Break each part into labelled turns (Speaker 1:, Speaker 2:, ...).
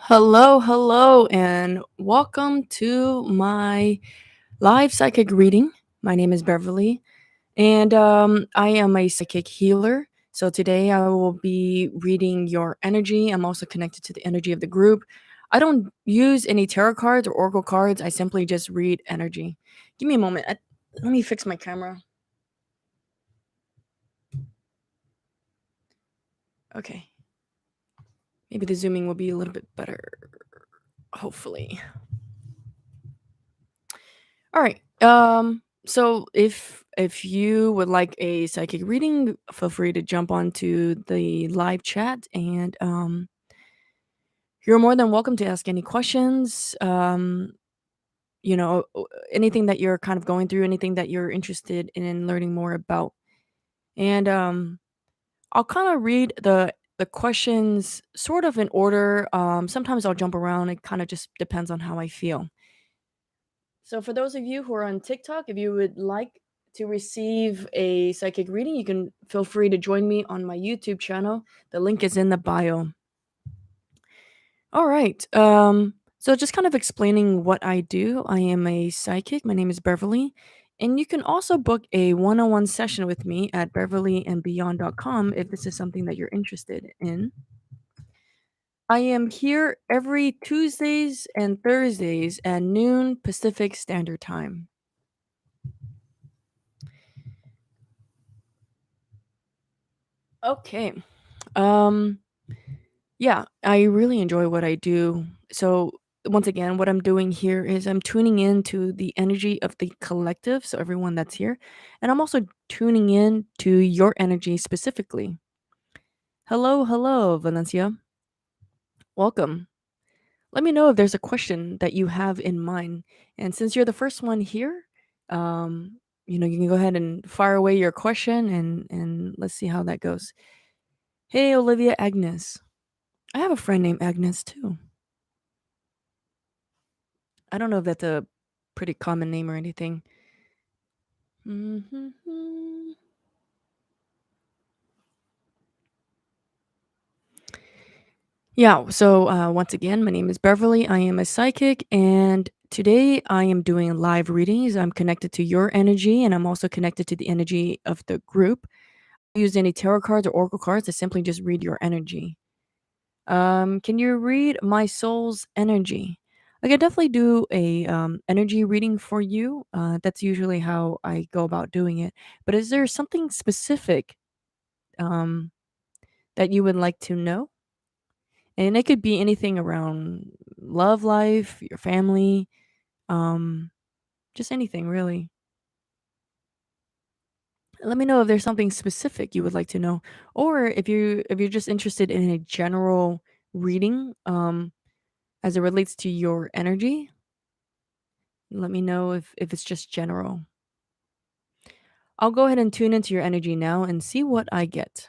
Speaker 1: Hello, hello, and welcome to my live psychic reading. My name is Beverly, and I am a psychic healer. So today I will be reading your energy. I'm also connected to the energy of the group. I don't use any tarot cards or oracle cards. I simply just read energy. Give me a moment. Let me fix my camera. Okay, maybe the zooming will be a little bit better. Hopefully. All right. So if you would like a psychic reading, feel free to jump onto the live chat and you're more than welcome to ask any questions. Anything that you're kind of going through, anything that you're interested in learning more about. And I'll kind of read the questions sort of in order. Sometimes I'll jump around. It kind of just depends on how I feel. So, for those of you who are on TikTok, if you would like to receive a psychic reading, you can feel free to join me on my YouTube channel. The link is in the bio. All right. So just kind of explaining what I do. I am a psychic. My name is Beverly. And you can also book a one-on-one session with me at beverlyandbeyond.com if this is something that you're interested in. I am here every Tuesdays and Thursdays at noon Pacific Standard Time. Okay. Um, yeah, I really enjoy what I do. So, once again, what I'm doing here is I'm tuning into the energy of the collective, so everyone that's here, and I'm also tuning in to your energy specifically. Hello, hello, Valencia. Welcome. Let me know if there's a question that you have in mind. And since you're the first one here, you can go ahead and fire away your question and let's see how that goes. Hey, Olivia Agnes. I have a friend named Agnes too. I don't know if that's a pretty common name or anything. Mhm. Yeah, so once again, my name is Beverly. I am a psychic, and today I am doing live readings. I'm connected to your energy, and I'm also connected to the energy of the group. I don't use any tarot cards or oracle cards. I simply just read your energy. Can you read my soul's energy? I could definitely do a energy reading for you. That's usually how I go about doing it. But is there something specific um, that you would like to know? And it could be anything around love life, your family, um, just anything really. Let me know if there's something specific you would like to know, or if you're just interested in a general reading as it relates to your energy. Let me know if it's just general. I'll go ahead and tune into your energy now and see what I get.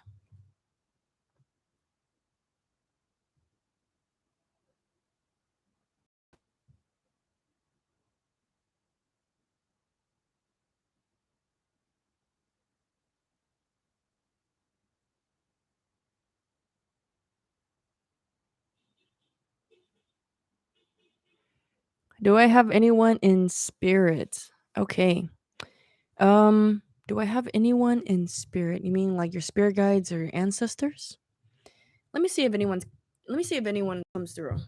Speaker 1: Do I have anyone in spirit? Okay. Do I have anyone in spirit? You mean like your spirit guides or your ancestors? Let me see if anyone's let me see if anyone comes through.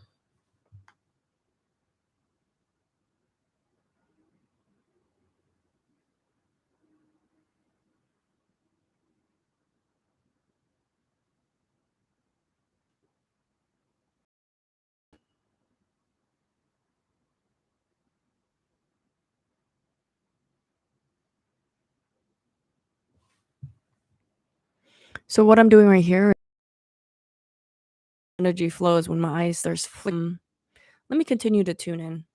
Speaker 1: So what I'm doing right here, energy flows when my eyes starts flicking. Let me continue to tune in.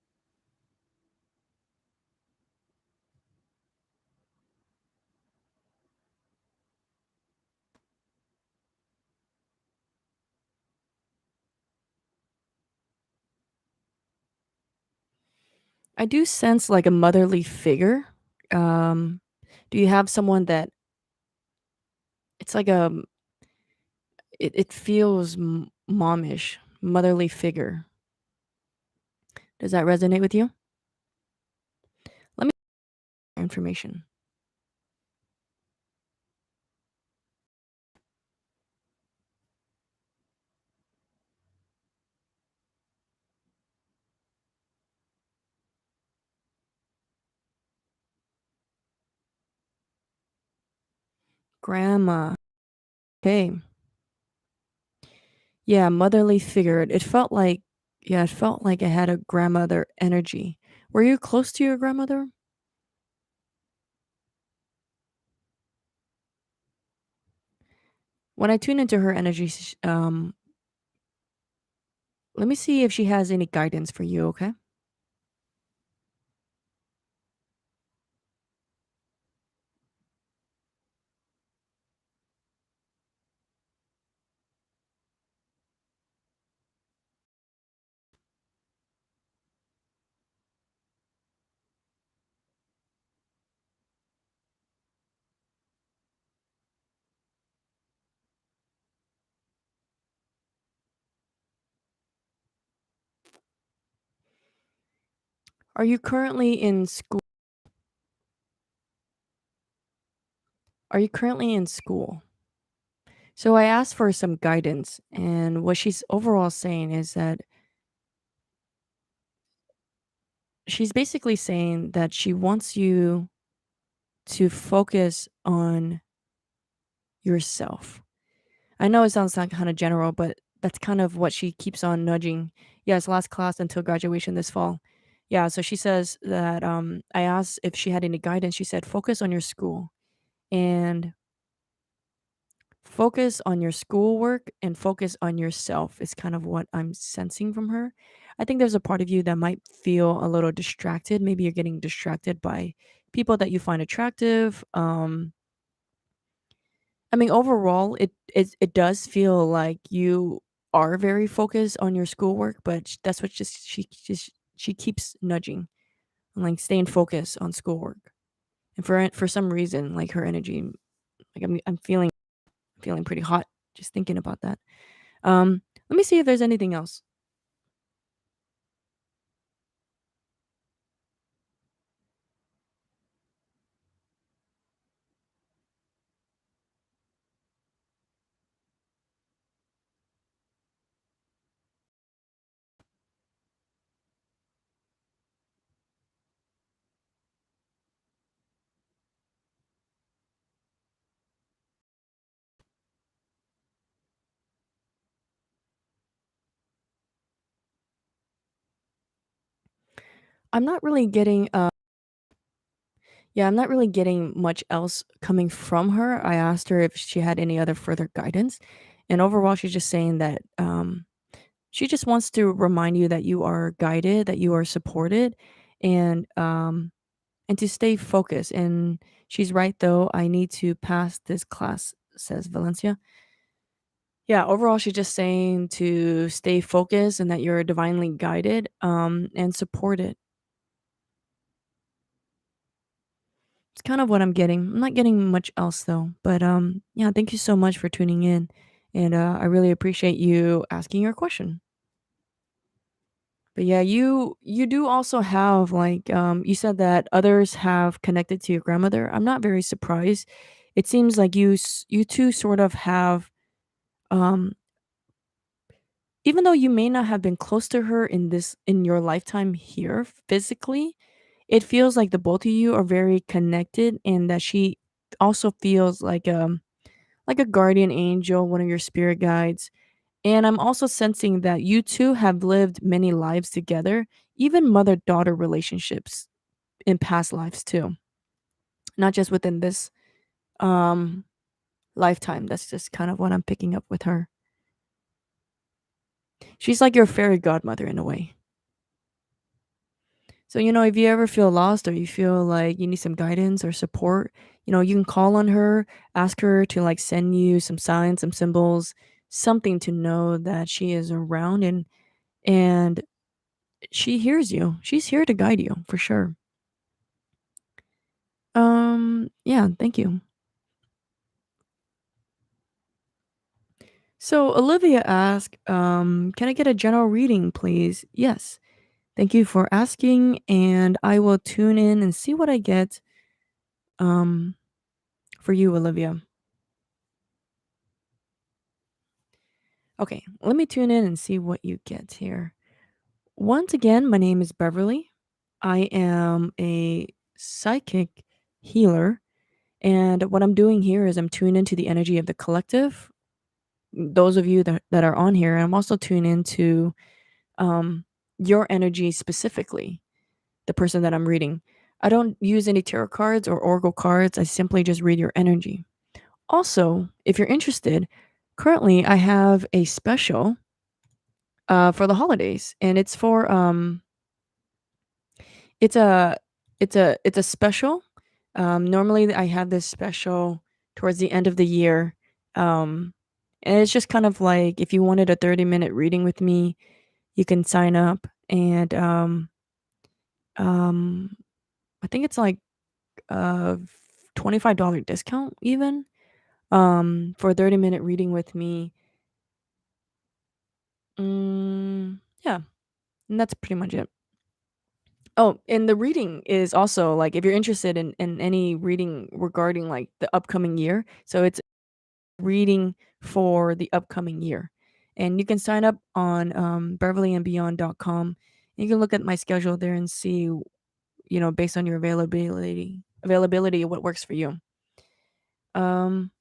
Speaker 1: I do sense like a motherly figure. Um, do you have someone that it's like it feels momish, motherly figure. Does that resonate with you? Let me information. Grandma. Okay. Yeah, motherly figure. It felt like yeah, it felt like it had a grandmother energy. Were you close to your grandmother? When I tune into her energy, let me see if she has any guidance for you, okay? Are you currently in school? Are you currently in school? So I asked for some guidance, and what she's overall saying is that she's basically saying that she wants you to focus on yourself. I know it sounds like kind of general, but that's kind of what she keeps on nudging. Yes, last class until graduation this fall. Yeah, so she says that I asked if she had any guidance. She said focus on your school and focus on your schoolwork and focus on yourself is kind of what I'm sensing from her. I think there's a part of you that might feel a little distracted. Maybe you're getting distracted by people that you find attractive. I mean, overall, it does feel like you are very focused on your schoolwork, but that's what she keeps nudging, and like staying focused on schoolwork. And for some reason, like her energy, like I'm feeling pretty hot just thinking about that. Let me see if there's anything else. I'm not really getting yeah, I'm not really getting much else coming from her. I asked her if she had any other further guidance, and overall, she's just saying that she just wants to remind you that you are guided, that you are supported, and and to stay focused. And she's right though. I need to pass this class, says Valencia. Yeah, overall, she's just saying to stay focused and that you're divinely guided and supported. It's kind of what I'm getting. I'm not getting much else though. But yeah, thank you so much for tuning in. And I really appreciate you asking your question. But yeah, you do also have like you said that others have connected to your grandmother. I'm not very surprised. It seems like you two sort of have um even though you may not have been close to her in your lifetime here physically, it feels like the both of you are very connected and that she also feels like a guardian angel, one of your spirit guides. And I'm also sensing that you two have lived many lives together, even mother-daughter relationships in past lives too, not just within this um lifetime. That's just kind of what I'm picking up with her. She's like your fairy godmother in a way. So, if you ever feel lost or you feel like you need some guidance or support, you can call on her, ask her to like send you some signs, some symbols, something to know that she is around and she hears you. She's here to guide you for sure. Yeah, thank you. So Olivia asked, can I get a general reading, please? Yes. Thank you for asking, and I will tune in and see what I get um, for you, Olivia. Okay, let me tune in and see what you get here. Once again, my name is Beverly. I am a psychic healer, and what I'm doing here is I'm tuning into the energy of the collective. Those of you that are on here, I'm also tuned into um, your energy specifically, the person that I'm reading. I don't use any tarot cards or oracle cards. I simply just read your energy. Also, if you're interested, currently I have a special for the holidays, and it's a it's a special. Normally, I have this special towards the end of the year, um, and it's just kind of like if you wanted a 30-minute reading with me, you can sign up, and um, I think it's like a $25 discount even for a 30-minute reading with me. Yeah, and that's pretty much it. Oh, and the reading is also like if you're interested in any reading regarding like the upcoming year. So it's reading for the upcoming year. And you can sign up on beverlyandbeyond.com. You can look at my schedule there and see, based on your availability what works for you. Um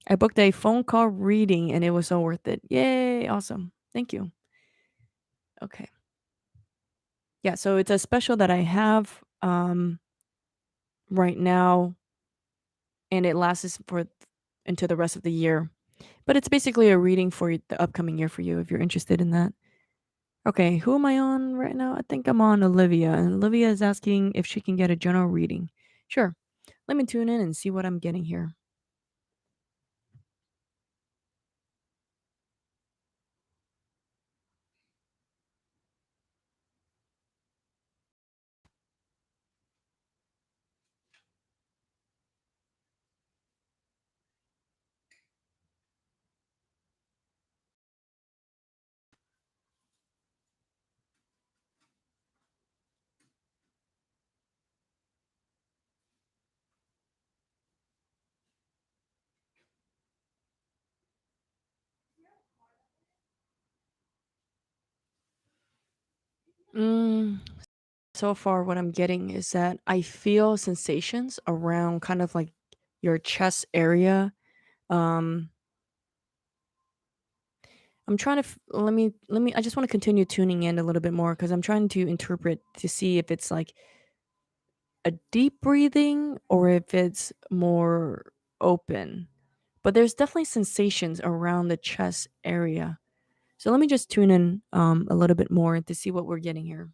Speaker 1: I booked a phone call reading and it was so worth it. Yay, awesome. Thank you. Okay. Yeah, so it's a special that I have right now, and it lasts for into the rest of the year. But it's basically a reading for the upcoming year for you if you're interested in that. Okay, who am I on right now? I think I'm on Olivia, and Olivia is asking if she can get a general reading. Sure. Let me tune in and see what I'm getting here. Mm, so far, what I'm getting is that I feel sensations around kind of like your chest area. Um, I'm trying to let me I just want to continue tuning in a little bit more because I'm trying to interpret to see if it's like a deep breathing or if it's more open. But there's definitely sensations around the chest area. So let me just tune in a little bit more to see what we're getting here.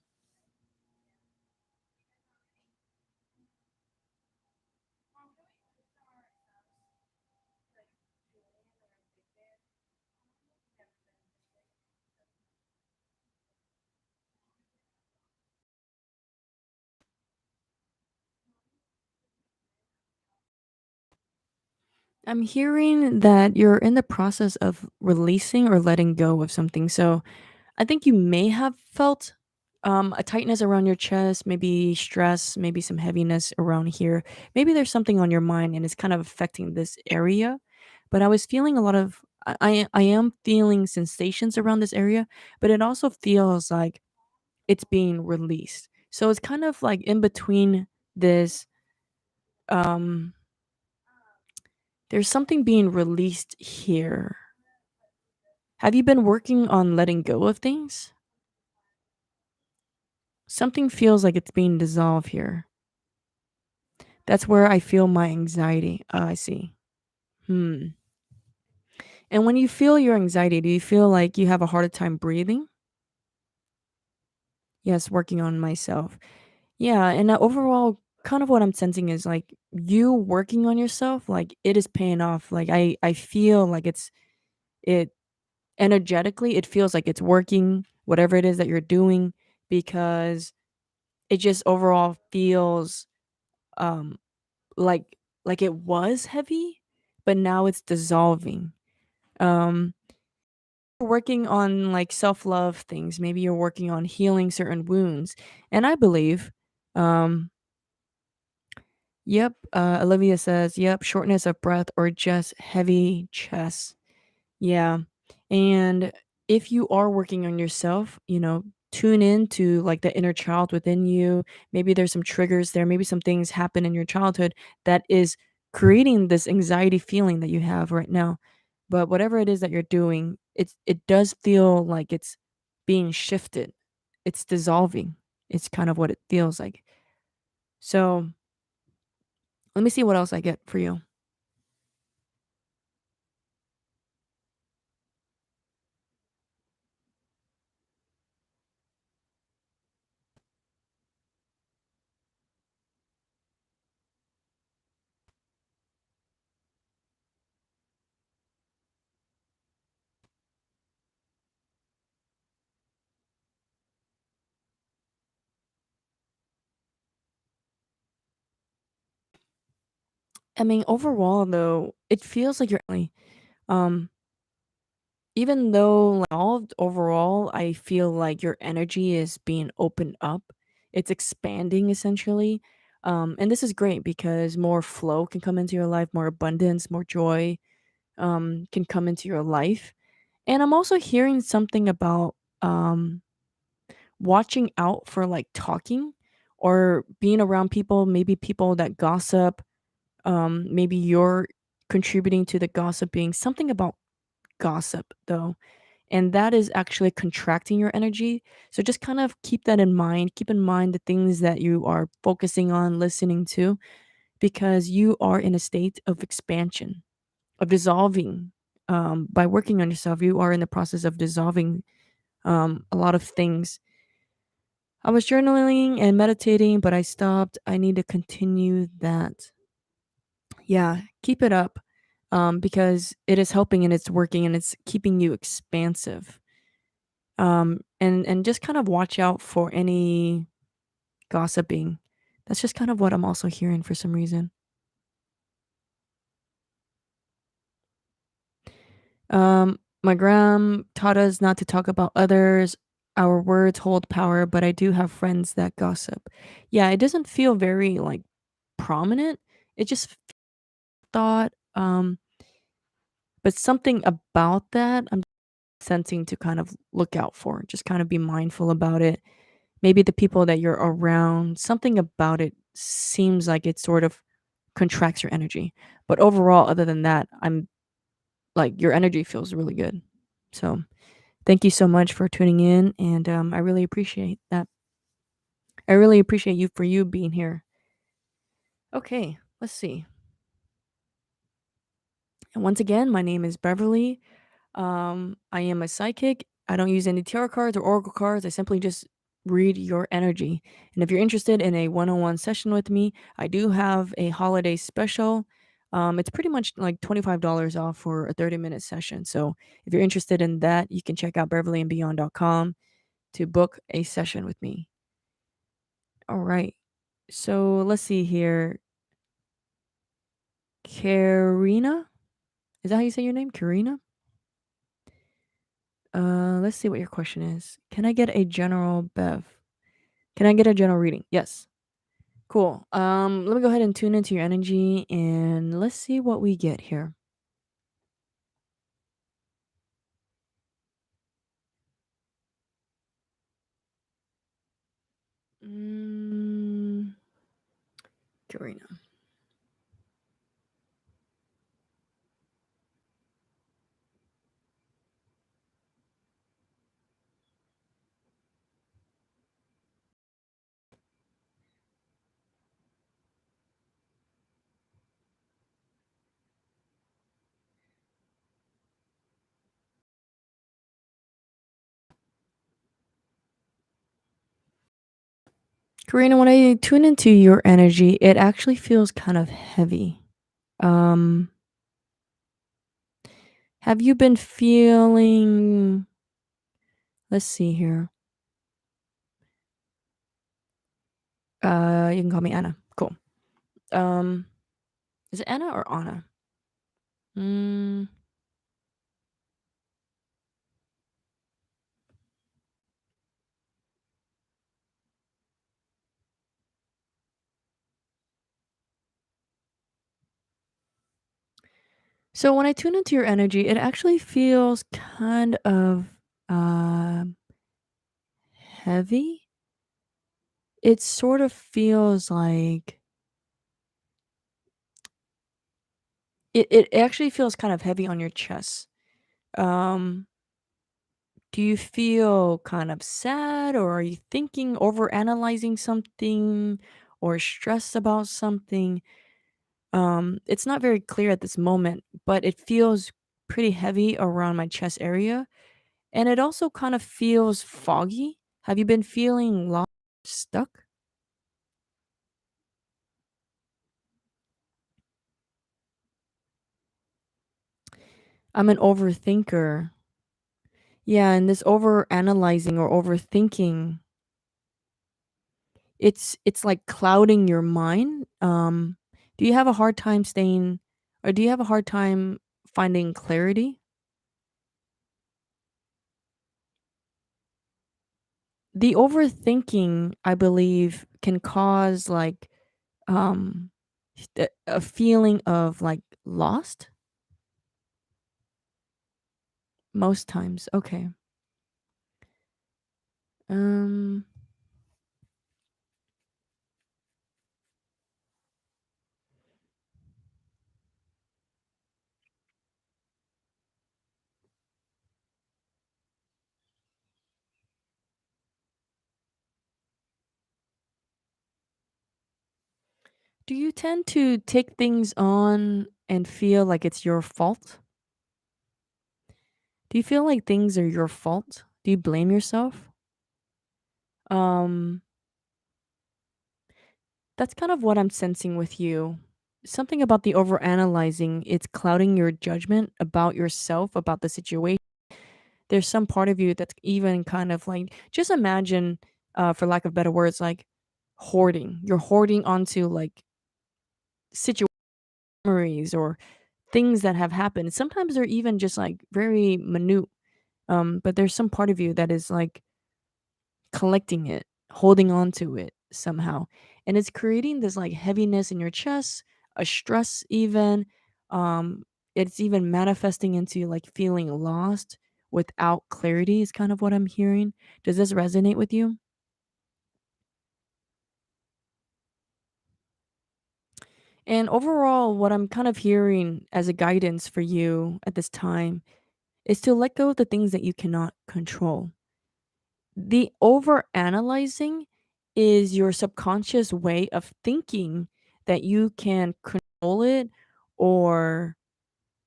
Speaker 1: I'm hearing that you're in the process of releasing or letting go of something. So I think you may have felt a tightness around your chest, maybe stress, maybe some heaviness around here. Maybe there's something on your mind and it's kind of affecting this area. But I was feeling a lot of, I am feeling sensations around this area, but it also feels like it's being released. So it's kind of like in between this, um, there's something being released here. Have you been working on letting go of things? Something feels like it's being dissolved here. That's where I feel my anxiety. I see. Hmm. And when you feel your anxiety, do you feel like you have a harder time breathing? Yes, working on myself. Yeah, and overall, kind of what I'm sensing is like you working on yourself, like it is paying off. Like I feel like it energetically, it feels like it's working, whatever it is that you're doing, because it just overall feels um like it was heavy, but now it's dissolving. Um, you're working on like self-love things. Maybe you're working on healing certain wounds. And I believe, um, yep, Olivia says, yep, shortness of breath or just heavy chest. Yeah. And if you are working on yourself, tune in to like the inner child within you. Maybe there's some triggers there. Maybe some things happen in your childhood that is creating this anxiety feeling that you have right now. But whatever it is that you're doing, it does feel like it's being shifted. It's dissolving. It's kind of what it feels like. So let me see what else I get for you. I mean, overall though, it feels like um even though, like, overall, I feel like your energy is being opened up, it's expanding essentially. And this is great because more flow can come into your life, more abundance, more joy, can come into your life. And I'm also hearing something about um, watching out for like talking or being around people, maybe people that gossip. Maybe you're contributing to the gossiping. Something about gossip, though, and that is actually contracting your energy. So just kind of keep that in mind. Keep in mind the things that you are focusing on, listening to, because you are in a state of expansion, of dissolving. By working on yourself, you are in the process of dissolving a lot of things. I was journaling and meditating, but I stopped. I need to continue that. Yeah, keep it up because it is helping and it's working and it's keeping you expansive. And just kind of watch out for any gossiping. That's just kind of what I'm also hearing for some reason. My gram taught us not to talk about others. Our words hold power, but I do have friends that gossip. Yeah, it doesn't feel very like prominent. It just thought, but something about that I'm sensing to kind of look out for. Just kind of be mindful about it. Maybe the people that you're around, something about it seems like it sort of contracts your energy. But overall, other than that, I'm like your energy feels really good. So thank you so much for tuning in, and I really appreciate that. I really appreciate you for you being here. Okay, let's see. And once again, my name is Beverly. I am a psychic. I don't use any tarot cards or oracle cards. I simply just read your energy. And if you're interested in a one-on-one session with me, I do have a holiday special. It's pretty much like $25 off for a 30-minute session. So if you're interested in that, you can check out beverlyandbeyond.com to book a session with me. All right. So let's see here. Karina? Is that how you say your name? Karina? Let's see what your question is. Can I get a general Bev? Can I get a general reading? Yes. Cool. Let me go ahead and tune into your energy and let's see what we get here. Mm, Karina. Karina, when I tune into your energy, it actually feels kind of heavy. Um, have you been feeling, let's see here. You can call me Anna. Cool. Um, is it Anna or Anna? Mm, So when I tune into your energy, it actually feels kind of heavy. It sort of feels like it actually feels kind of heavy on your chest. Um, do you feel kind of sad, or are you thinking, over analyzing something, or stressed about something? It's not very clear at this moment, but it feels pretty heavy around my chest area. And it also kind of feels foggy. Have you been feeling lost, stuck? I'm an overthinker. Yeah, and this over analyzing or overthinking, it's like clouding your mind. Do you have a hard time staying, or do you have a hard time finding clarity? The overthinking, I believe, can cause like um a feeling of like lost most times. Okay. Um do you tend to take things on and feel like it's your fault? Do you feel like things are your fault? Do you blame yourself? Um that's kind of what I'm sensing with you. Something about the overanalyzing, it's clouding your judgment about yourself, about the situation. There's some part of you that's even kind of like, just imagine, for lack of better words, like hoarding. You're hoarding onto like situation memories or things that have happened. Sometimes they're even just like very minute. But there's some part of you that is like collecting it, holding on to it somehow. And it's creating this like heaviness in your chest, a stress even. Um, it's even manifesting into like feeling lost without clarity is kind of what I'm hearing. Does this resonate with you? And overall, what I'm kind of hearing as a guidance for you at this time is to let go of the things that you cannot control. The over analyzing is your subconscious way of thinking that you can control it or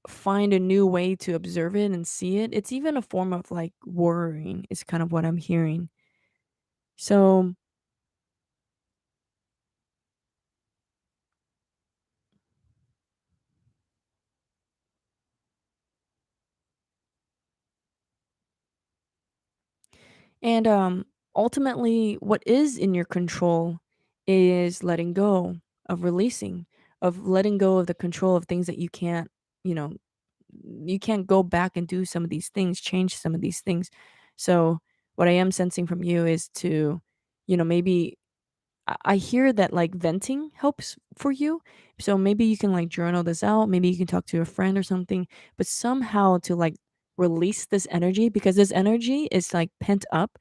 Speaker 1: find a new way to observe it and see it. It's even a form of like worrying, is kind of what I'm hearing. So, and ultimately, what is in your control is letting go, of releasing, of letting go of the control of things that you know, you can't go back and do some of these things, change some of these things. So what I am sensing from you is to, maybe I hear that like venting helps for you. So maybe you can like journal this out. Maybe you can talk to a friend or something, but somehow to like release this energy, because this energy is like pent up.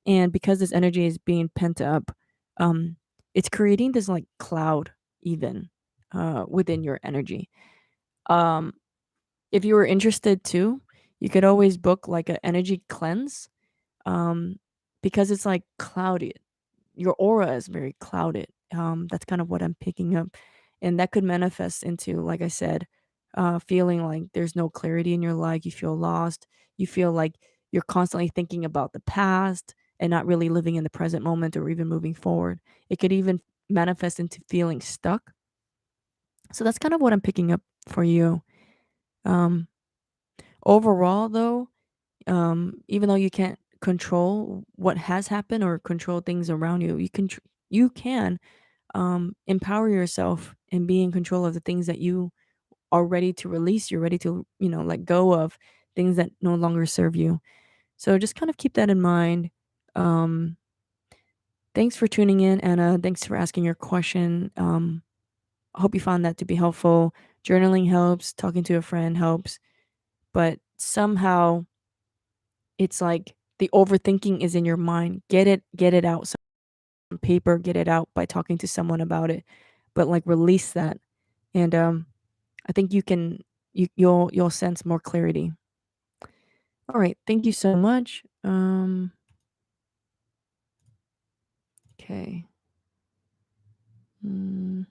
Speaker 1: And because this energy is being pent up, um, it's creating this like cloud even within your energy. Um, if you were interested too, you could always book like an energy cleanse, um, because it's like clouded. Your aura is very clouded. That's kind of what I'm picking up. And that could manifest into, like I said, feeling like there's no clarity in your life. You feel lost. You feel like you're constantly thinking about the past and not really living in the present moment or even moving forward. It could even manifest into feeling stuck. So that's kind of what I'm picking up for you. Um, Overall, though, even though you can't control what has happened or control things around you, you can empower yourself and be in control of the things that you are ready to release. You're ready to, let go of things that no longer serve you. So just kind of keep that in mind. Um, Thanks for tuning in, Anna. Thanks for asking your question. I hope you found that to be helpful. Journaling helps, talking to a friend helps, but somehow it's like the overthinking is in your mind. Get it out on paper, get it out by talking to someone about it, but like release that. And I think you'll sense more clarity. All right, thank you so much. Okay. Mm,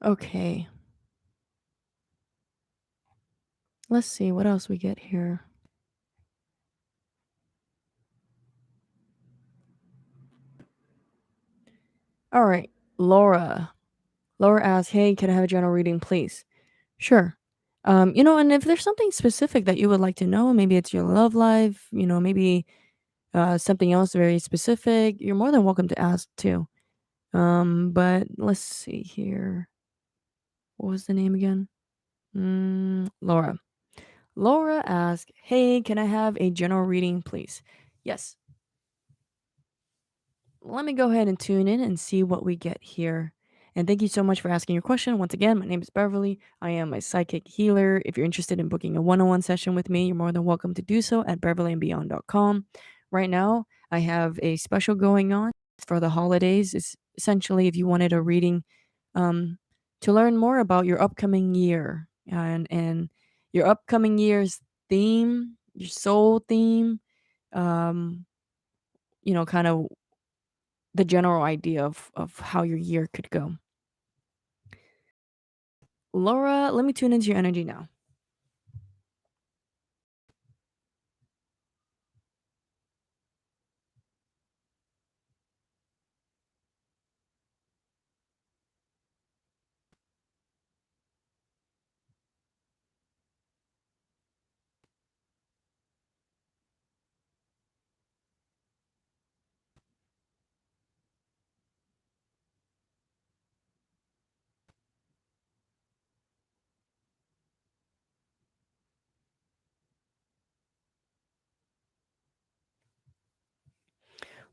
Speaker 1: okay. Let's see what else we get here. All right, Laura. Laura asks, "Hey, can I have a general reading, please?" Sure. And if there's something specific that you would like to know, maybe it's your love life, maybe something else very specific, you're more than welcome to ask too. But let's see here. What was the name again? Laura. Laura asked, "Hey, can I have a general reading, please?" Yes. Let me go ahead and tune in and see what we get here. And thank you so much for asking your question. Once again, my name is Beverly. I am a psychic healer. If you're interested in booking a one-on-one session with me, you're more than welcome to do so at beverlyandbeyond.com. Right now, I have a special going on for the holidays. It's essentially if you wanted a reading um, to learn more about your upcoming year and your upcoming year's theme, your soul theme, um, kind of the general idea of how your year could go. Laura, let me tune into your energy now.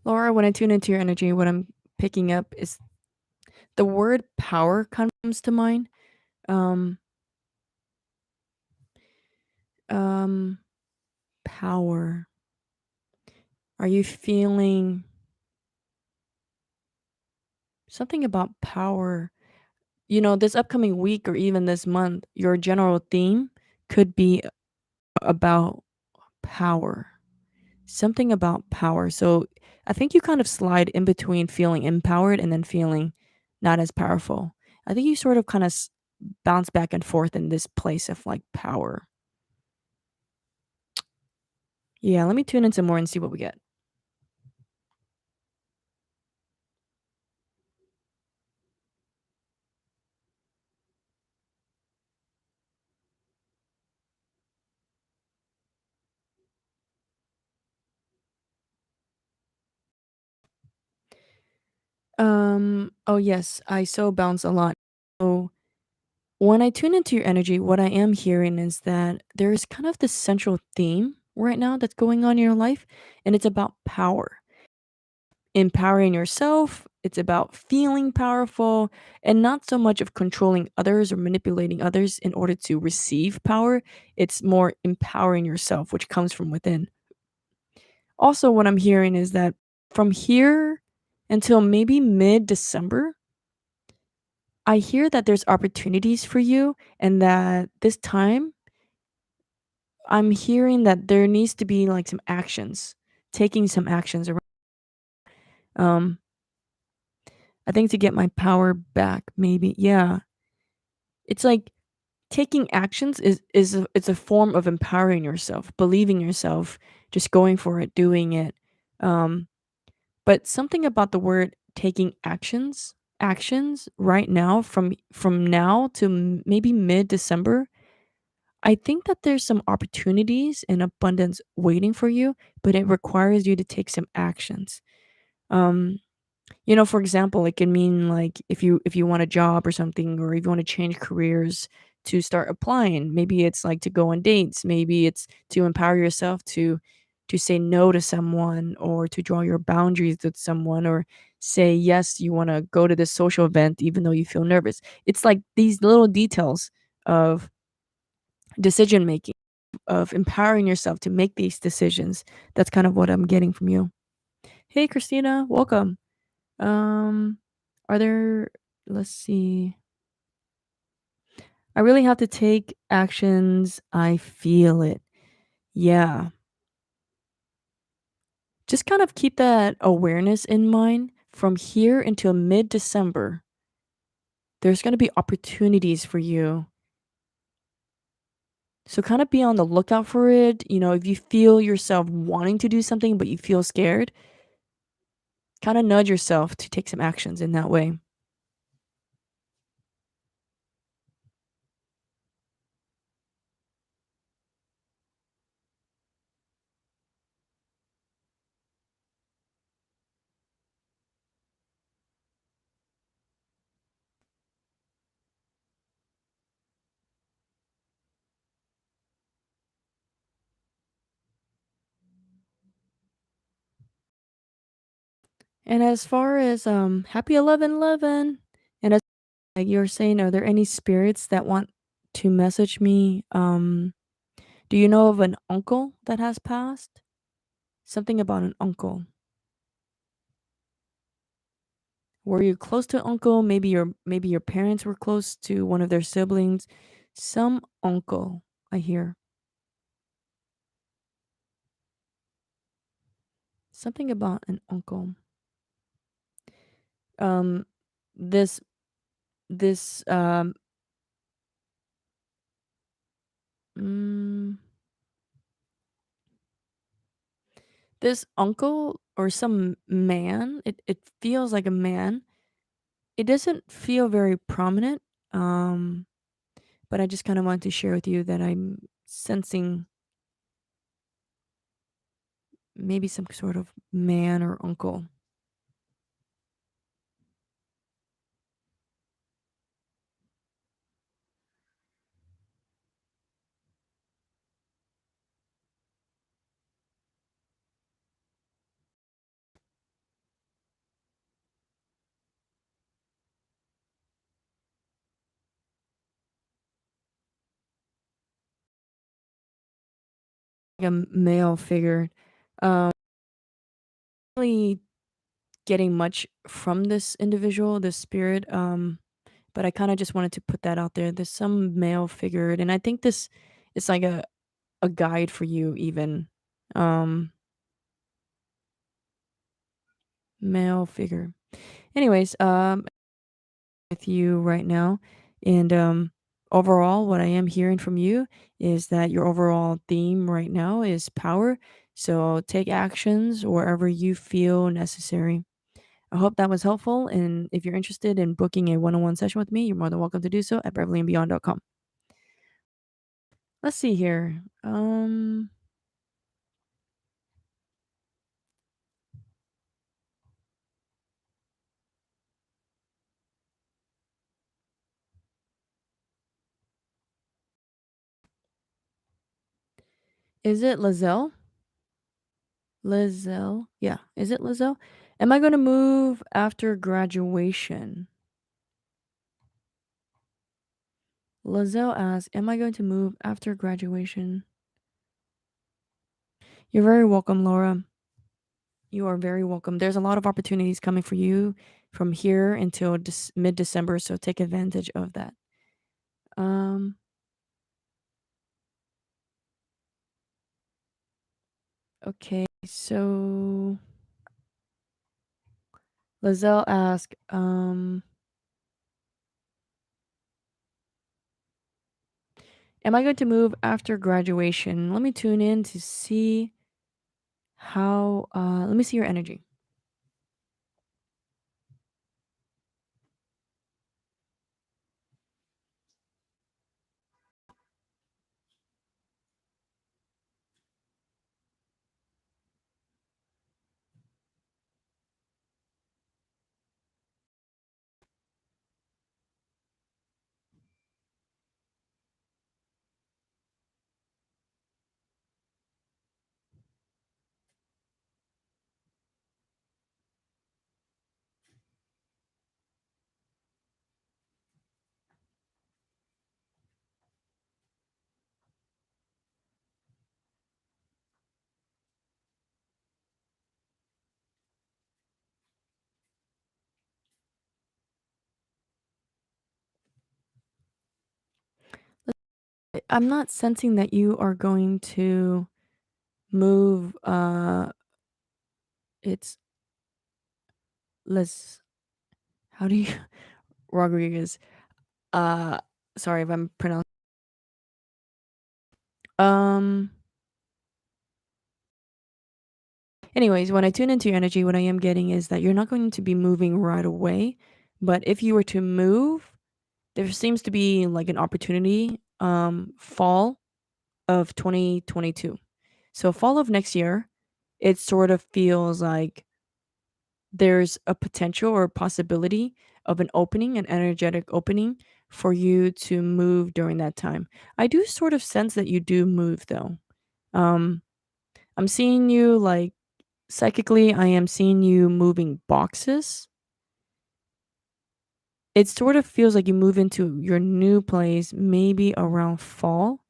Speaker 1: Laura, when I tune into your energy, what I'm picking up is the word power comes to mind. Um, um, Power. Are you feeling something about power? This upcoming week or even this month, your general theme could be about power. Something about power. So I think you kind of slide in between feeling empowered and then feeling not as powerful. I think you sort of kind of bounce back and forth in this place of like power. Yeah, let me tune in some more and see what we get. Oh yes, I so bounce a lot. So when I tune into your energy, what I am hearing is that there's kind of this central theme right now that's going on in your life, and it's about power. Empowering yourself, it's about feeling powerful and not so much of controlling others or manipulating others in order to receive power. It's more empowering yourself, which comes from within. Also, what I'm hearing is that from here until maybe mid December, I hear that there's opportunities for you and that this time I'm hearing that there needs to be like some actions, taking some actions around. Um, I think to get my power back, maybe. Yeah. It's like taking actions it's a form of empowering yourself, believing yourself, just going for it, doing it. Um, but something about the word taking actions right now from now to maybe mid December, I think that there's some opportunities and abundance waiting for you, but it requires you to take some actions. Um, For example, it can mean like if you want a job or something, or if you want to change careers to start applying. Maybe it's like to go on dates. Maybe it's to empower yourself to say no to someone, or to draw your boundaries with someone, or say yes, you want to go to this social event even though you feel nervous. It's like these little details of decision making, of empowering yourself to make these decisions. That's kind of what I'm getting from you. Hey Christina, welcome. Um, are there let's see. I really have to take actions. I feel it. Yeah. Just kind of keep that awareness in mind from here until mid-December. There's going to be opportunities for you. So kind of be on the lookout for it. If you feel yourself wanting to do something but you feel scared, kind of nudge yourself to take some actions in that way. And as far as happy 11/11, and as like you're saying, are there any spirits that want to message me? Do you know of an uncle that has passed? Something about an uncle. Were you close to uncle? Maybe your parents were close to one of their siblings. Some uncle, I hear. Something about an uncle. Um this this mm, this uncle or some man, it feels like a man. It doesn't feel very prominent. Um but I just kind of want to share with you that I'm sensing maybe some sort of man or uncle. Like a male figure. Um, really getting much from this individual, this spirit. But I kind of just wanted to put that out there. There's some male figure, and I think this is like a guide for you, even. Um, Male figure. Anyways, with you right now, and overall, what I am hearing from you is that your overall theme right now is power. So take actions wherever you feel necessary. I hope that was helpful, and if you're interested in booking a one-on-one session with me, you're more than welcome to do so at beverlyandbeyond.com. Let's see here. Is it Lizelle? Lizelle? Yeah, is it Lizelle? Am I going to move after graduation? Lizelle asks, am I going to move after graduation? You're very welcome, Laura. You are very welcome. There's a lot of opportunities coming for you from here until mid-December, so take advantage of that. Um, okay, so Lizelle asked, am I going to move after graduation? Let me tune in to see how, let me see your energy. I'm not sensing that you are going to move, it's Les how do you Rodriguez, uh, sorry if I'm pronouncing um, anyways, when I tune into your energy, what I am getting is that you're not going to be moving right away, but if you were to move, there seems to be, like, an opportunity, fall of 2022. So fall of next year, it sort of feels like there's a potential or possibility of an opening, an energetic opening for you to move during that time. I do sort of sense that you do move though. Um, I'm seeing you like psychically, I am seeing you moving boxes. It sort of feels like you move into your new place maybe around fall.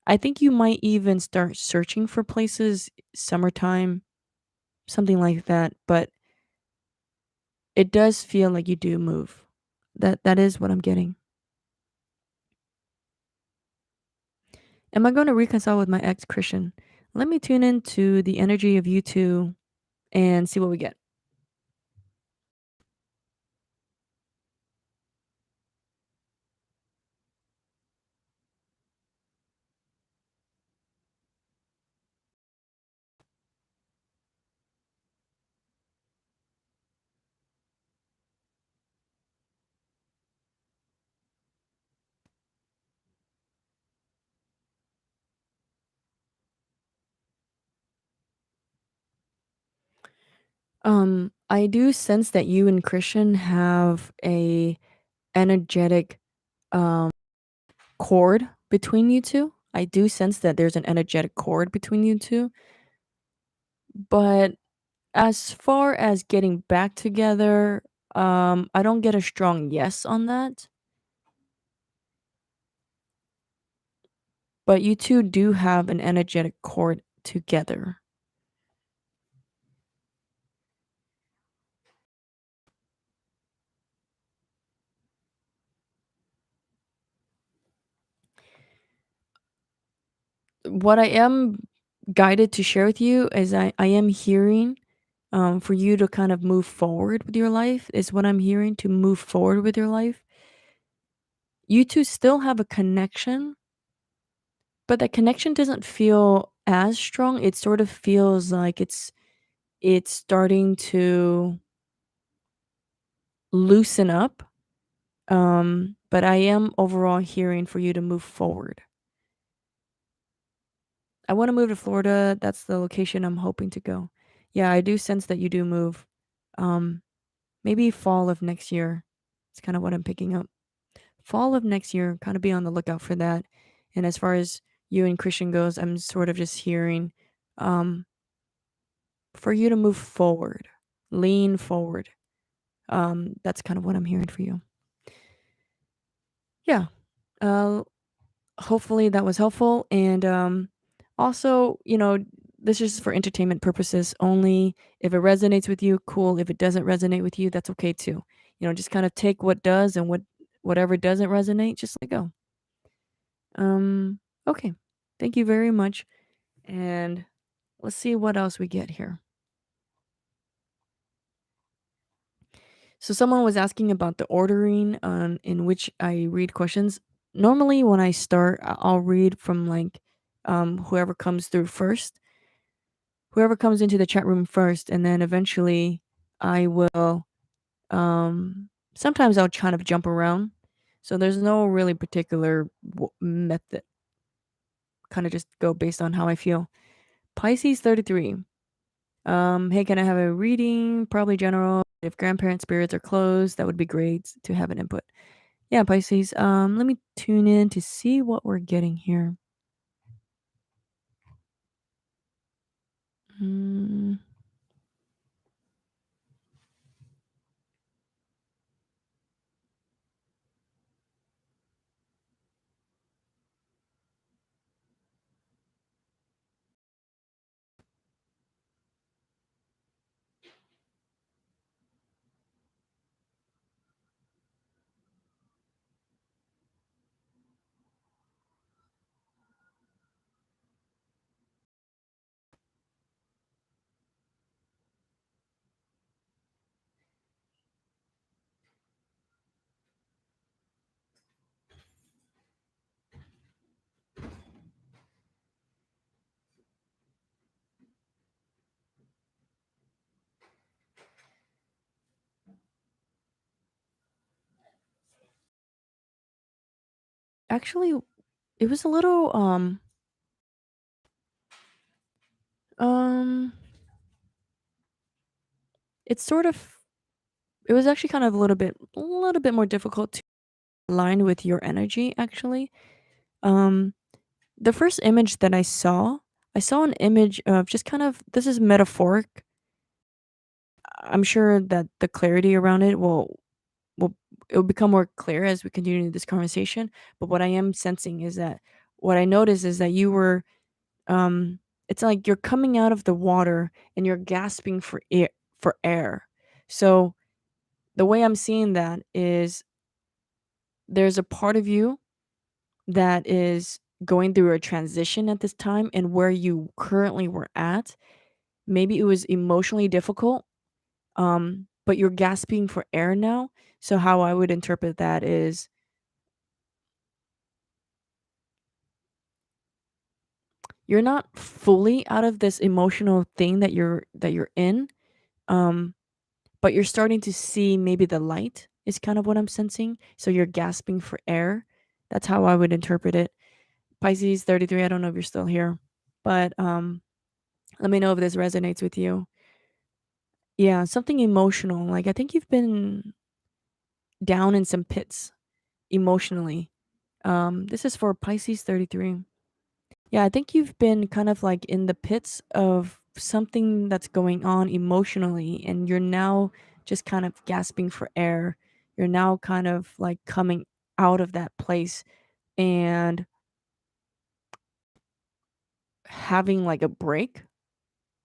Speaker 1: I think you might even start searching for places summertime, something like that, but it does feel like you do move. That is what I'm getting. Am I going to reconcile with my ex Christian? Let me tune into the energy of you two and see what we get. I do sense that you and Christian have a energetic um cord between you two. I do sense that there's an energetic cord between you two, but as far as getting back together, I don't get a strong yes on that. But you two do have an energetic cord together. What I am guided to share with you is I am hearing for you to kind of move forward with your life, is what I'm hearing to move forward with your life. You two still have a connection, but that connection doesn't feel as strong. It sort of feels like it's starting to loosen up. But I am overall hearing for you to move forward. I want to move to Florida. That's the location I'm hoping to go. Yeah, I do sense that you do move. Um, maybe fall of next year. It's kind of what I'm picking up. Fall of next year, kind of be on the lookout for that. And as far as you and Christian goes, I'm sort of just hearing um, for you to move forward, lean forward. That's kind of what I'm hearing for you. Yeah. Uh, hopefully that was helpful. And also, this is for entertainment purposes only. If it resonates with you, cool. If it doesn't resonate with you, that's okay too. Just kind of take what does and whatever doesn't resonate, just let go. Um, okay. Thank you very much. And let's see what else we get here. So someone was asking about the ordering in which I read questions. Normally when I start, I'll read from like whoever comes through first, whoever comes into the chat room first, and then eventually I will sometimes I'll kind of jump around. So there's no really particular method. Kind of just go based on how I feel. Pisces 33. Hey, can I have a reading? Probably general. If grandparent spirits are closed, that would be great to have an input. Yeah, Pisces. Let me tune in to see what we're getting here. Mm, Actually, it was a little, um, it's sort of it was actually kind of a little bit more difficult to align with your energy, actually. Um, the first image that I saw an image of just kind of this is metaphoric. I'm sure that the clarity around it will it will become more clear as we continue this conversation. But what I am sensing is that what I noticed is that you were um it's like you're coming out of the water and you're gasping for air. So the way I'm seeing that is there's a part of you that is going through a transition at this time, and where you currently were at, maybe it was emotionally difficult, but you're gasping for air now. So how I would interpret that is you're not fully out of this emotional thing that you're in, um, but you're starting to see maybe the light is kind of what I'm sensing. So you're gasping for air. That's how I would interpret it. Pisces 33, I don't know if you're still here, but let me know if this resonates with you. Yeah, something emotional. Like I think you've been down in some pits emotionally. This is for Pisces 33. Yeah, I think you've been kind of like in the pits of something that's going on emotionally, and you're now just kind of gasping for air. You're now kind of like coming out of that place and having like a break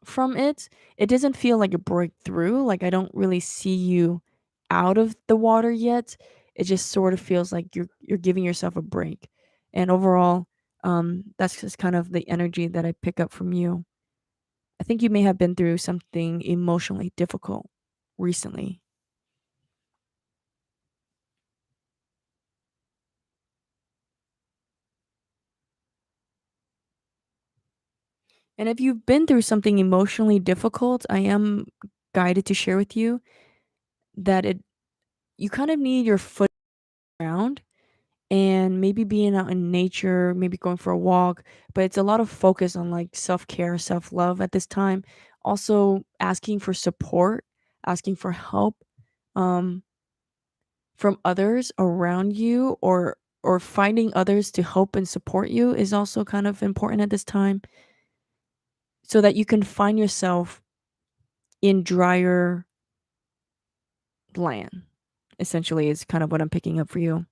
Speaker 1: from it. It doesn't feel like a breakthrough. Like I don't really see you out of the water yet. It just sort of feels like you're giving yourself a break. And overall, that's just kind of the energy that I pick up from you. I think you may have been through something emotionally difficult recently. And if you've been through something emotionally difficult, I am guided to share with you that it you kind of need your foot ground and maybe being out in nature, maybe going for a walk, but it's a lot of focus on like self-care, self-love at this time. Also asking for support, asking for help um from others around you, or finding others to help and support you is also kind of important at this time so that you can find yourself in drier land. Essentially is kind of what I'm picking up for you.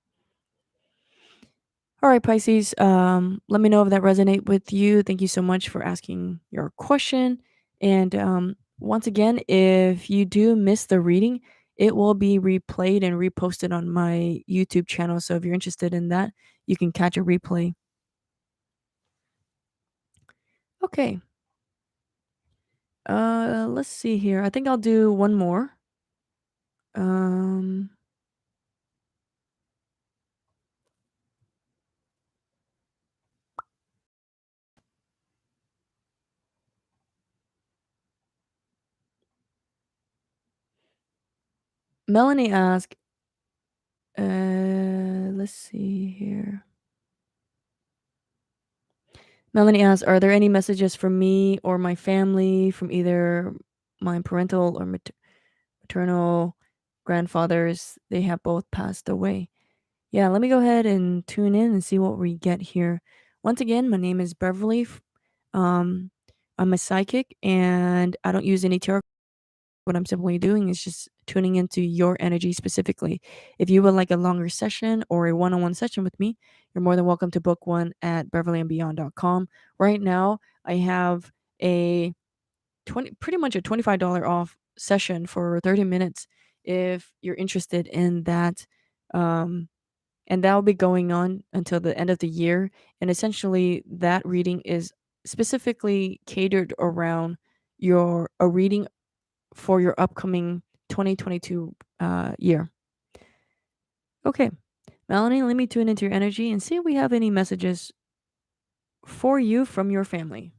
Speaker 1: All right, Pisces. Let me know if that resonate with you. Thank you so much for asking your question. And once again, if you do miss the reading, it will be replayed and reposted on my YouTube channel. So if you're interested in that, you can catch a replay. Okay. Let's see here. I think I'll do one more. Um, Melanie asked. Let's see here. Melanie asks, "Are there any messages from me or my family from either my parental or maternal grandfathers? They have both passed away." Yeah, let me go ahead and tune in and see what we get here. Once again, my name is Beverly. Um, I'm a psychic, and I don't use any tarot. What I'm simply doing is just tuning into your energy specifically. If you would like a longer session or a one-on-one session with me, you're more than welcome to book one at beverlyandbeyond.com. Right now, I have a pretty much a $25 off session for 30 minutes if you're interested in that. Um, and that will be going on until the end of the year. And essentially, that reading is specifically catered around your a reading for your upcoming 2022 year. Okay, Melanie, let me tune into your energy and see if we have any messages for you from your family.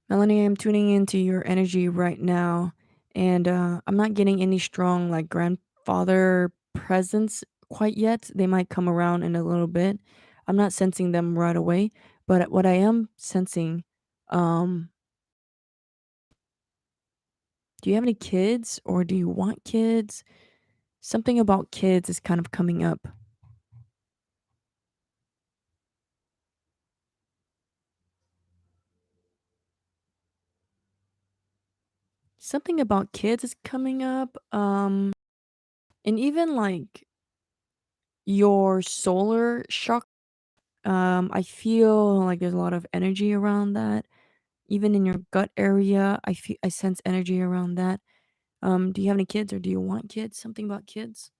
Speaker 1: Melanie, I'm tuning into your energy right now, and I'm not getting any strong like grandfather presence quite yet. They might come around in a little bit. I'm not sensing them right away, but what I am sensing, um, do you have any kids or do you want kids? Something about kids is kind of coming up. Something about kids is coming up. And even like your solar chakra. I feel like there's a lot of energy around that. Even in your gut area, I sense energy around that. Do you have any kids or do you want kids? Something about kids?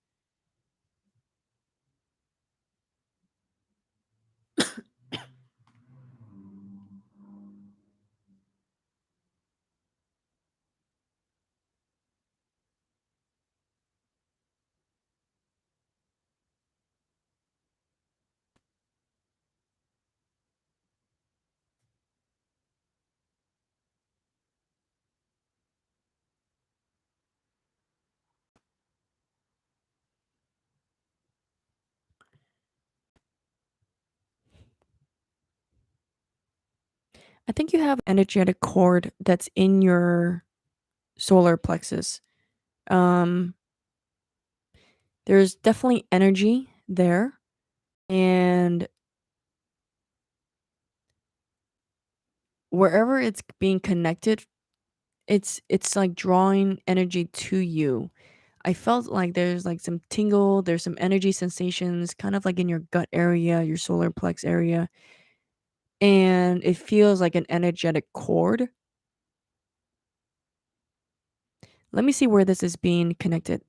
Speaker 1: I think you have energetic cord that's in your solar plexus. Um, there's definitely energy there, and wherever it's being connected, it's like drawing energy to you. I felt like there's like some tingle, there's some energy sensations, kind of like in your gut area, your solar plex area, and it feels like an energetic cord. Let me see where this is being connected.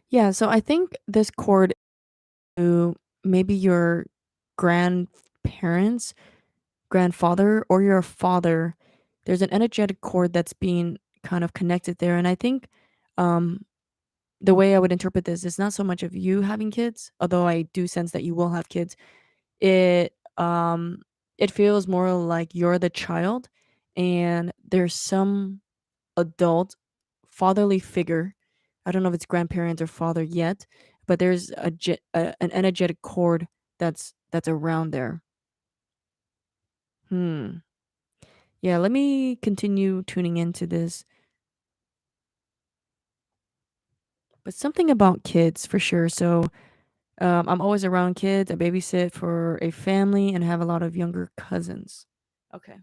Speaker 1: Yeah, so I think this cord to maybe your grandparents, grandfather, or your father. There's an energetic cord that's being kind of connected there, and I think um, the way I would interpret this is not so much of you having kids, although I do sense that you will have kids. It it feels more like you're the child, and there's some adult fatherly figure. I don't know if it's grandparents or father yet, but there's an energetic cord that's around there. Hmm. Yeah, let me continue tuning into this. But something about kids for sure. So I'm always around kids. I babysit for a family and have a lot of younger cousins. Okay.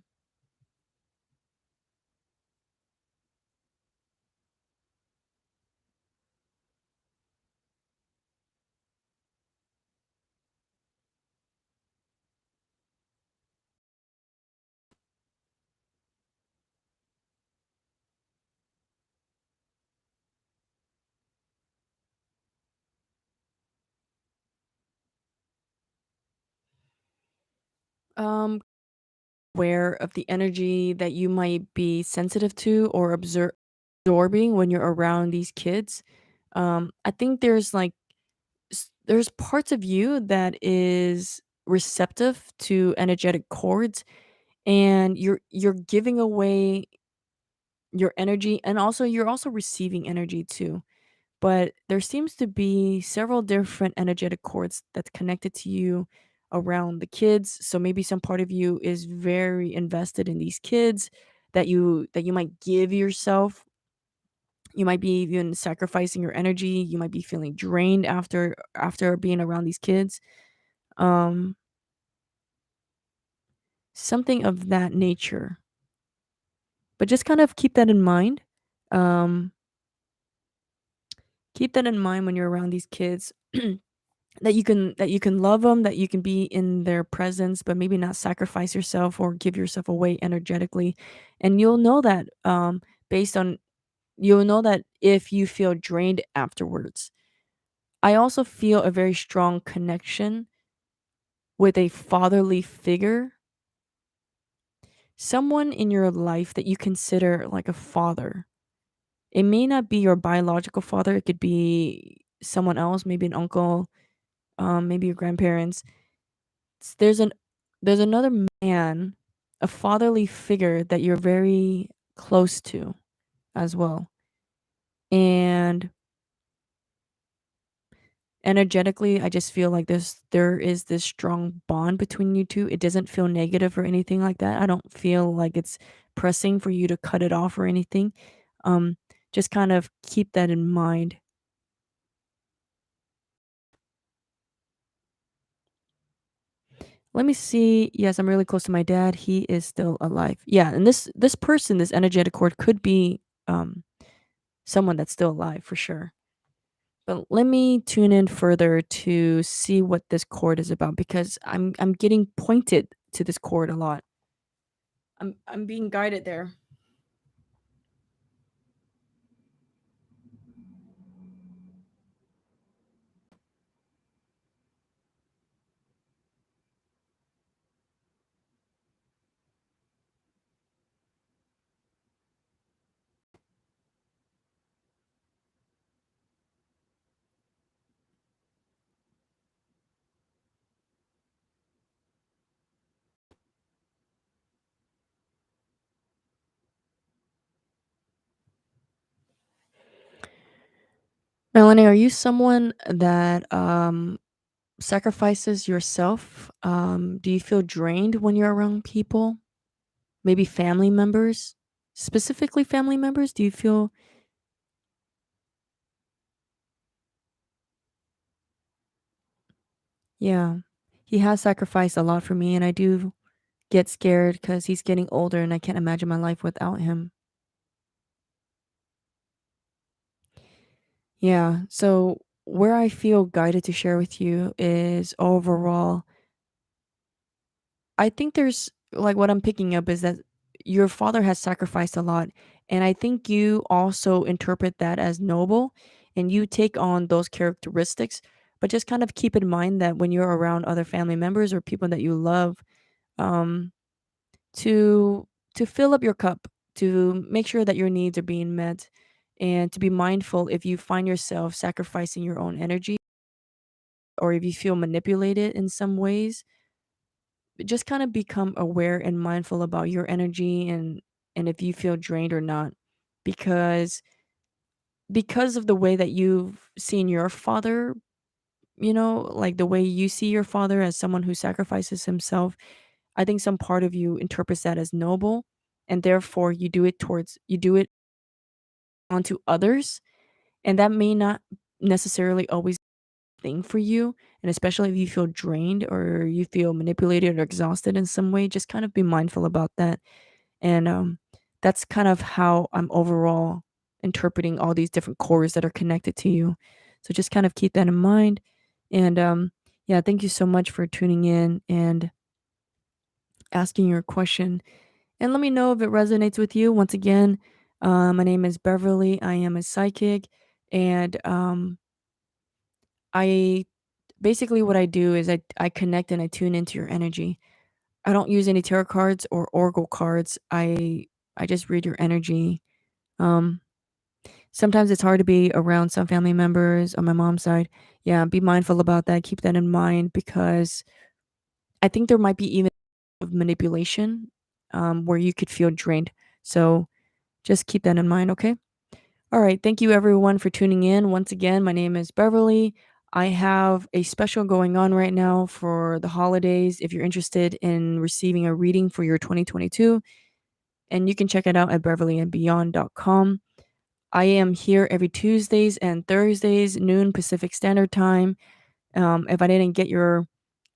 Speaker 1: Um, aware of the energy that you might be sensitive to or absorbing when you're around these kids. I think there's like there's parts of you that is receptive to energetic chords, and you're giving away your energy, and also you're also receiving energy too. But there seems to be several different energetic cords that's connected to you around the kids. So maybe some part of you is very invested in these kids that you might give yourself. You might be even sacrificing your energy. You might be feeling drained after being around these kids. Um, something of that nature. But just kind of keep that in mind. Um, keep that in mind when you're around these kids. That you can love them, that you can be in their presence, but maybe not sacrifice yourself or give yourself away energetically. And you'll know that based on you'll know that if you feel drained afterwards. I also feel a very strong connection with a fatherly figure, someone in your life that you consider like a father. It may not be your biological father, it could be someone else, maybe an uncle, maybe your grandparents. S there's another man, a fatherly figure that you're very close to as well. And energetically, I just feel like there is this strong bond between you 2. It doesn't feel negative or anything like that. I don't feel like it's pressing for you to cut it off or anything. Um, just kind of keep that in mind. Let me see. Yes, I'm really close to my dad. He is still alive. Yeah, and this person, this energetic cord could be um someone that's still alive for sure. But let me tune in further to see what this cord is about because I'm getting pointed to this cord a lot. I'm being guided there. Melanie, are you someone that sacrifices yourself? Do you feel drained when you're around people? Maybe family members? Specifically family members? Do you feel yeah. He has sacrificed a lot for me and I do get scared because he's getting older and I can't imagine my life without him. Yeah. So where I feel guided to share with you is overall, I think there's like what I'm picking up is that your father has sacrificed a lot. And I think you also interpret that as noble and you take on those characteristics. But just kind of keep in mind that when you're around other family members or people that you love, um, to fill up your cup, to make sure that your needs are being met, and to be mindful if you find yourself sacrificing your own energy or if you feel manipulated in some ways, just kind of become aware and mindful about your energy and if you feel drained or not. Because of the way that you've seen your father, like the way you see your father as someone who sacrifices himself, I think some part of you interprets that as noble and therefore you do it onto others and that may not necessarily always thing for you, and especially if you feel drained or you feel manipulated or exhausted in some way, just kind of be mindful about that. And that's kind of how I'm overall interpreting all these different cores that are connected to you. So just kind of keep that in mind. And yeah, thank you so much for tuning in and asking your question. And let me know if it resonates with you. Once again, my name is Beverly. I am a psychic, and I basically what I do is I connect and I tune into your energy. I don't use any tarot cards or oracle cards. I just read your energy. Um, Sometimes it's hard to be around some family members on my mom's side. Yeah, be mindful about that. Keep that in mind because I think there might be even of manipulation where you could feel drained. So just keep that in mind, okay? All right. Thank you, everyone, for tuning in. Once again, my name is Beverly. I have a special going on right now for the holidays. If you're interested in receiving a reading for your 2022, and you can check it out at beverlyandbeyond.com. I am here every Tuesdays and Thursdays, noon Pacific Standard Time. If I didn't get your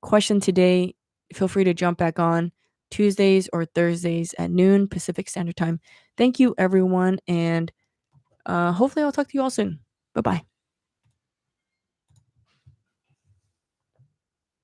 Speaker 1: question today, feel free to jump back on Tuesdays or Thursdays at noon Pacific Standard Time. Thank you, everyone, and hopefully I'll talk to you all soon. Bye bye.